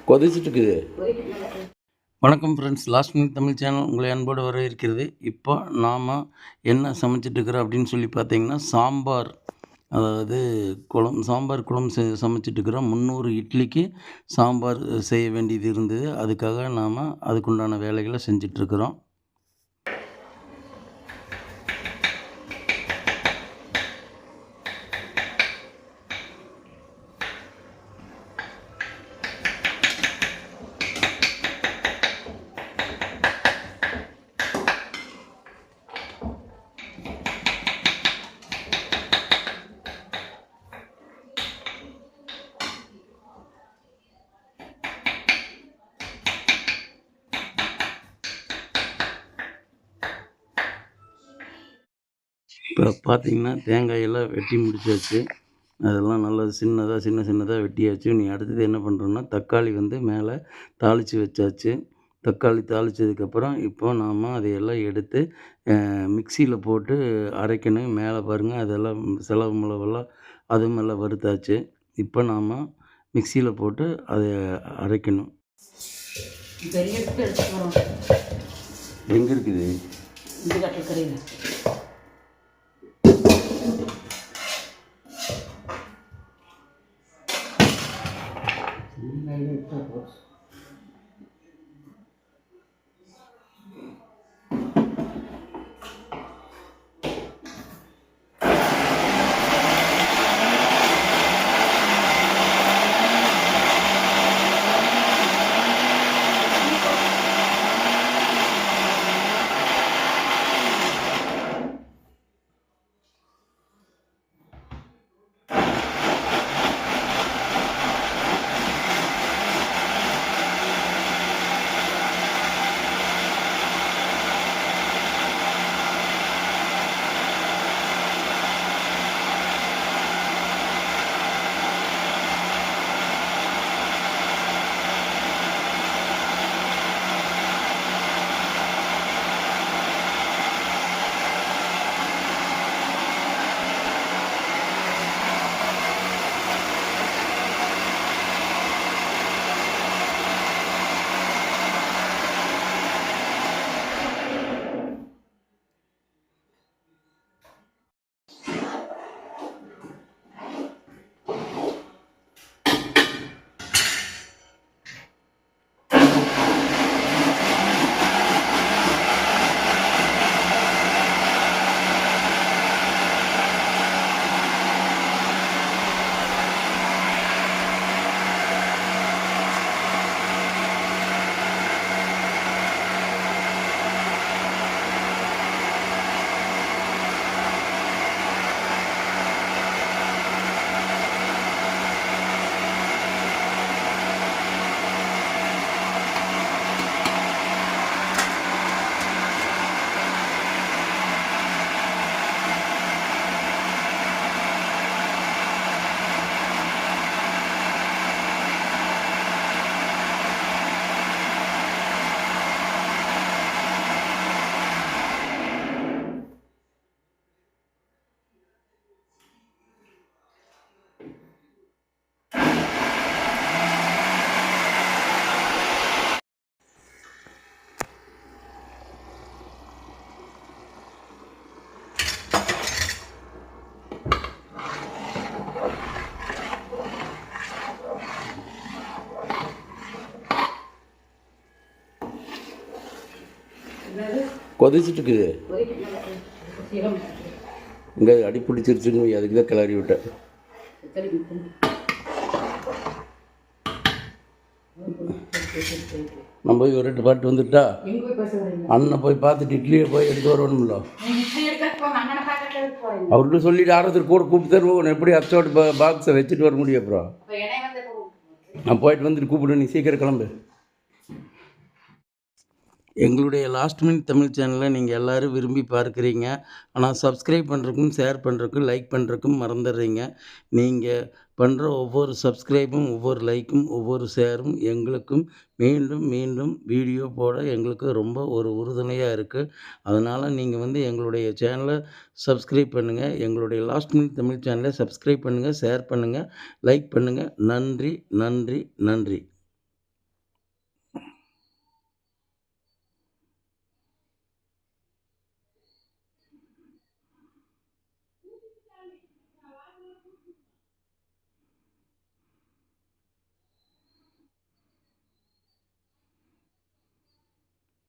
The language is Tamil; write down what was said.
கொதிச்சுட்டு இருக்குது. வணக்கம் friends, last minute Tamil channel உங்களை அன்போடு வரவேற்கிறது. இப்போ நாம் என்ன சமைச்சிட்ருக்குறோம் அப்படின்னு சொல்லி பார்த்தீங்கன்னா, சாம்பார், அதாவது சாம்பார் குழம்பு சமைச்சிட்ருக்குறோம். 300 இட்லிக்கு சாம்பார் செய்ய வேண்டியது இருந்தது. அதுக்காக நாம் அதுக்குண்டான வேலைகளை செஞ்சிட்ருக்குறோம். இப்போ பார்த்திங்கன்னா தேங்காயெல்லாம் வெட்டி முடிச்சாச்சு. அதெல்லாம் நல்லா சின்ன சின்னதாக வெட்டியாச்சு. நீ அடுத்தது என்ன பண்ணுறோன்னா, தக்காளி மேலே தாளித்து வச்சாச்சு. தக்காளி தாளித்ததுக்கப்புறம் இப்போ நாம் அதையெல்லாம் எடுத்து மிக்சியில் போட்டு அரைக்கணும். மேலே பாருங்கள், அதெல்லாம் செலவு மிளகெல்லாம் அதுவும் எல்லாம் வறுத்தாச்சு. இப்போ நாம் மிக்சியில் போட்டு அதை அரைக்கணும். எங்கே இருக்குது? கொதிச்சுட்டு இருக்குது. இங்கே அடி பிடிச்சிருச்சுன்னு அதுக்கு தான் கிளறி விட்டேன். நம்ம போய் ஒரு 2 பாட்டு வந்துட்டா அண்ணன் போய் பார்த்துட்டு இட்லியை போய் எடுத்து வரணும்ல. அவர்கிட்ட சொல்லிட்டு ஆரத்தில் கூட கூப்பிட்டு தருவோம். எப்படி அச்சோட்டு பாக்ஸை வச்சுட்டு வர முடியும்? அப்புறம் நான் போயிட்டு வந்துட்டு கூப்பிடு, நீ சீக்கிரம் கிளம்பு. எங்களுடைய லாஸ்ட் மினிட் தமிழ் சேனலை நீங்கள் எல்லோரும் விரும்பி பார்க்குறீங்க. ஆனால் சப்ஸ்கிரைப் பண்ணுறக்கும், ஷேர் பண்ணுறக்கும், லைக் பண்ணுறக்கும் மறந்துடுறீங்க. நீங்கள் பண்ணுற ஒவ்வொரு சப்ஸ்கிரைபும், ஒவ்வொரு லைக்கும், ஒவ்வொரு ஷேரும் எங்களுக்கும் மீண்டும் மீண்டும் வீடியோ போட எங்களுக்கு ரொம்ப ஒரு உறுதுணையாக இருக்குது. அதனால் நீங்கள் எங்களுடைய சேனலை சப்ஸ்கிரைப் பண்ணுங்கள். எங்களுடைய லாஸ்ட் மினிட் தமிழ் சேனலை சப்ஸ்கிரைப் பண்ணுங்கள், ஷேர் பண்ணுங்கள், லைக் பண்ணுங்கள். நன்றி, நன்றி, நன்றி.